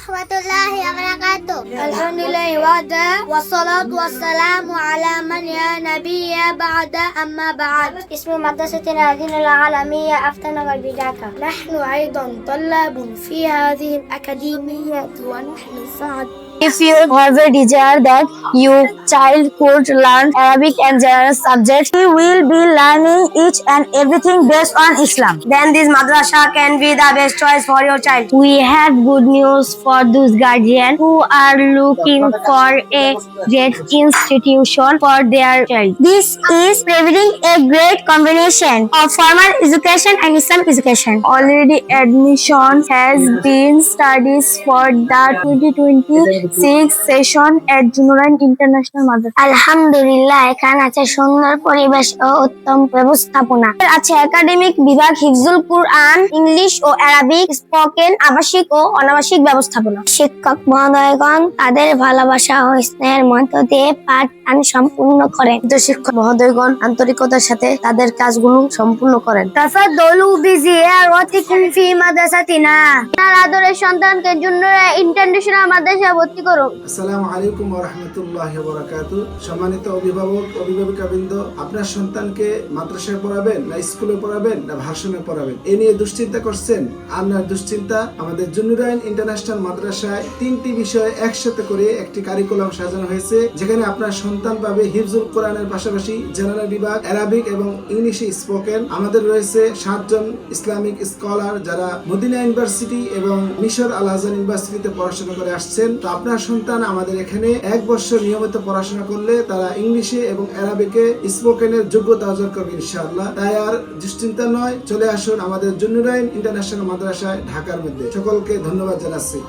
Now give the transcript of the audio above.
warahmatullahi wabarakatuh. Alhamdulillahi wa'ada wassalatu wassalamu ala man ya nabiyya ba'da amma ba'd. اسم مدرستنا دين العالمية أفتنا والبداية. نحن أيضا طلاب في هذه الأكاديمية ونحن سعد. If you have a desire that your child could learn Arabic and general subjects, he will be learning each and everything based on Islam. Then this madrasa can be the best choice for your child. We have good news for those guardians who are looking for a great institution for their child. This is providing a great combination of formal education and Islamic education. Already admission has been studied for the 2026 session at Junurain International Madrasa. আলহামদুলিল্লাহ, এখানে আছে সুন্দর পরিবেশ ও উত্তম ব্যবস্থাপনা। আছে academic বিভাগ, হিফজুল কুরআন, English ও Arabic, spoken, আবাসিক ও অনাবাসিক ব্যবস্থাপনা। শিক্ষক মহোদয়গণ তাদের ভালোবাসা ও স্নেহের মধ্য দিয়ে পাঠদান সম্পূর্ণ করেন। শিক্ষক মহোদয়গণ আন্তরিকতার সাথে তাদের কাজগুলো সম্পূর্ণ করেন। তাফাদ্দলু বিজিয়ারাতিকুম ফি মাদ্রাসাতিনা। আপনার আদরের সন্তানকে জুন্নুরাইন ইন্টারন্যাশনাল মাদ্রাসায় ভর্তি করুন। আসসালামু আলাইকুম ওয়া রাহমাতুল্লাহি ওয়া বারাকাতুহু। সম্মানিত অভিভাবক অভিভাবিকাবৃন্দ, আপনার সন্তানকে মাদ্রাসায় পড়াবেন না স্কুলে পড়াবেন না ভার্সনে পড়াবেন, এ নিয়ে দুশ্চিন্তা করছেন? আপনার দুশ্চিন্তা আমাদের জুন্নুরাইন ইন্টারন্যাশনাল মাদ্রাসায় 3টি বিষয় একসাথে করে একটি কারিকুলাম সাজানো হয়েছে, যেখানে আপনার সন্তান পাবে হিফজুল কোরআনের পাশাপাশি জেনারেল বিভাগ, আরবিক এবং ইংলিশে স্পোকেন। আমাদের রয়েছে 7 জন ইসলামিক স্কলার যারা মদিনা ইউনিভার্সিটি এবং মিশর আল আজহার ইউনিভার্সিটিতে পড়াশোনা করে আসছেন। তো আপনার সন্তান আমাদের এখানে 1 বছর নিয়মিত পড়াশোনা করলে তারা ইংলিশে এবং আরবিকে স্পোকেনের যোগ্যতা অর্জন করবে ইনশাআল্লাহ। তাই আর দুশ্চিন্তা নয়, চলে আসুন আমাদের জুন্নুরাইন ইন্টারন্যাশনাল মাদ্রাসায় ঢাকার মধ্যে। সকলকে ধন্যবাদ জানাচ্ছি।